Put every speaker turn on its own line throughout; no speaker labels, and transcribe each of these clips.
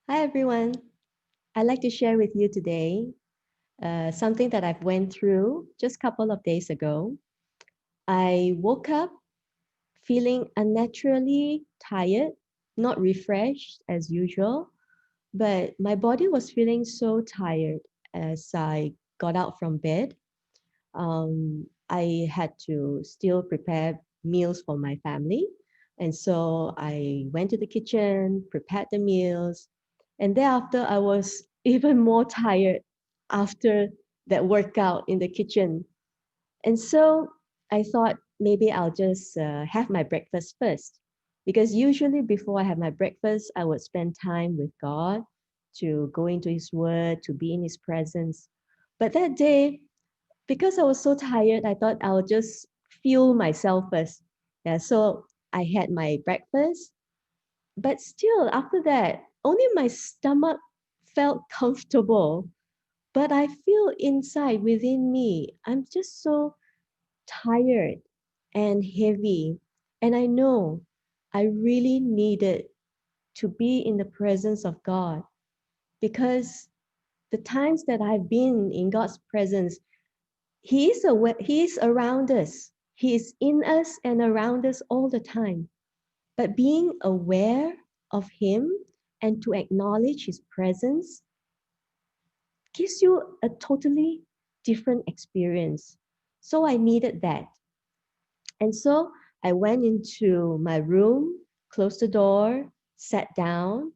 Hi everyone. I'd like to share with you today something that I've went through just a couple of days ago. I woke up feeling unnaturally tired, not refreshed as usual, but my body was feeling so tired as I got out from bed. I had to still prepare meals for my family. And so I went to the kitchen, prepared the meals, and thereafter I was even more tired after that workout in the kitchen. And so I thought maybe I'll just have my breakfast first. Because usually before I have my breakfast, I would spend time with God to go into His Word, to be in His presence. But that day, because I was so tired, I thought I'll just fuel myself first. Yeah, so I had my breakfast, but still after that, only my stomach felt comfortable. But I feel inside within me, I'm just so tired and heavy. And I know I really needed to be in the presence of God because the times that I've been in God's presence, He is around us. He is in us and around us all the time. But being aware of Him and to acknowledge His presence gives you a totally different experience. So I needed that. And so I went into my room, closed the door, sat down.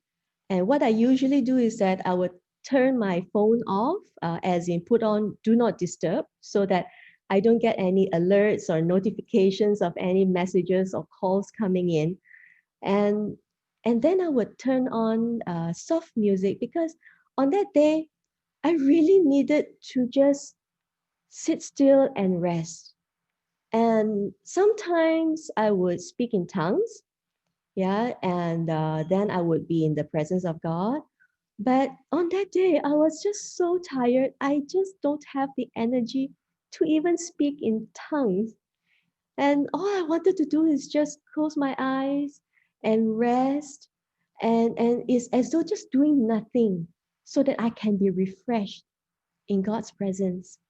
And what I usually do is that I would turn my phone off, as in put on do not disturb, so that I don't get any alerts or notifications of any messages or calls coming in. And and then I would turn on soft music because on that day I really needed to just sit still and rest. And sometimes I would speak in tongues, yeah, and then I would be in the presence of God. But on that day, I was just so tired. I just don't have the energy to even speak in tongues. And all I wanted to do is just close my eyes and rest. And it's as though just doing nothing so that I can be refreshed in God's presence.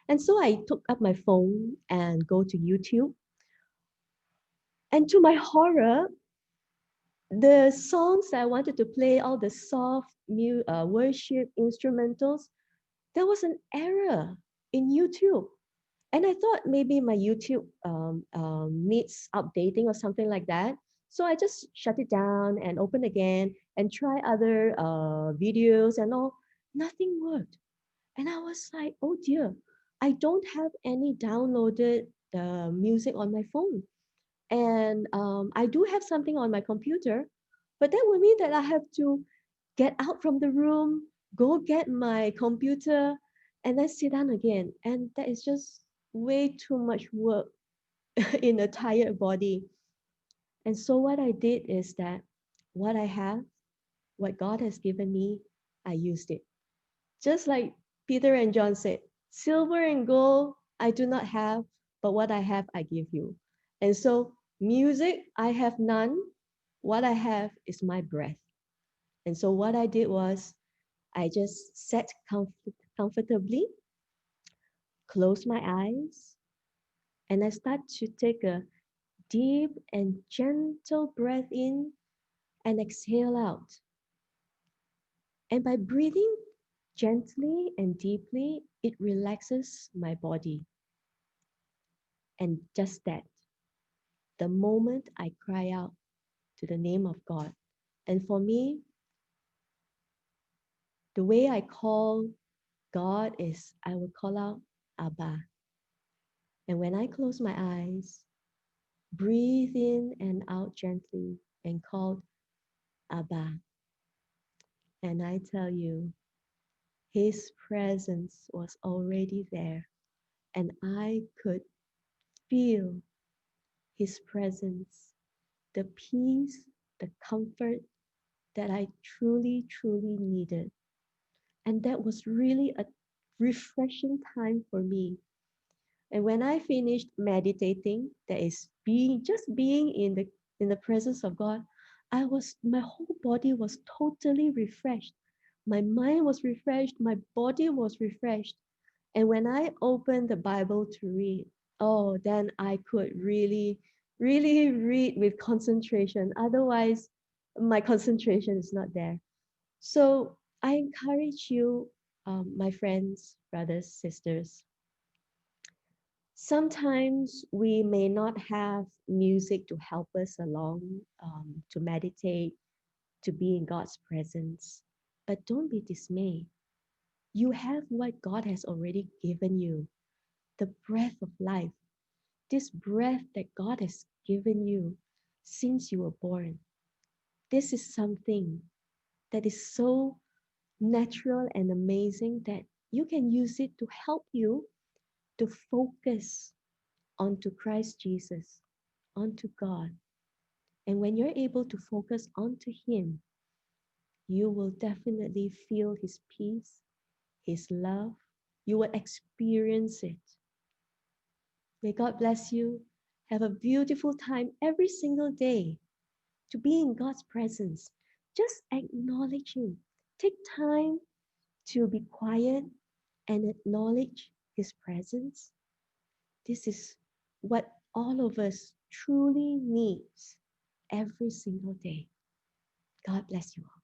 And so I took up my phone and go to YouTube. And to my horror, the songs I wanted to play, all the soft worship instrumentals, there was an error in YouTube. And I thought maybe my YouTube needs updating or something like that. So I just shut it down and open again and try other videos and all. Nothing worked. And I was like, oh dear, I don't have any downloaded music on my phone. And I do have something on my computer, but that would mean that I have to get out from the room, go get my computer, and then sit down again. And that is just way too much work in a tired body. And so what I did is that what I have, what God has given me, I used it. Just like Peter and John said, silver and gold I do not have, but what I have I give you. And so music, I have none. What I have is my breath. And so what I did was I just sat comfortably, closed my eyes, and I start to take a deep and gentle breath in and exhale out. And by breathing gently and deeply, it relaxes my body. And just that, the moment I cry out to the name of God. And for me, the way I call God is I will call out Abba. And when I close my eyes, breathe in and out gently and call Abba. And I tell you, His presence was already there. And I could feel His presence, the peace, the comfort that I truly, truly needed. And that was really a refreshing time for me. And when I finished meditating, that is being just being in the presence of God, my whole body was totally refreshed. My mind was refreshed, my body was refreshed. And when I opened the Bible to read, oh, then I could really, really read with concentration. Otherwise, my concentration is not there. So I encourage you, my friends, brothers, sisters, sometimes we may not have music to help us along, to meditate, to be in God's presence. But don't be dismayed. You have what God has already given you, the breath of life, this breath that God has given you since you were born. This is something that is so natural and amazing that you can use it to help you to focus onto Christ Jesus, onto God. And when you're able to focus onto Him, you will definitely feel His peace, His love. You will experience it. May God bless you. Have a beautiful time every single day to be in God's presence. Just acknowledge Him. Take time to be quiet and acknowledge His presence. This is what all of us truly needs every single day. God bless you all.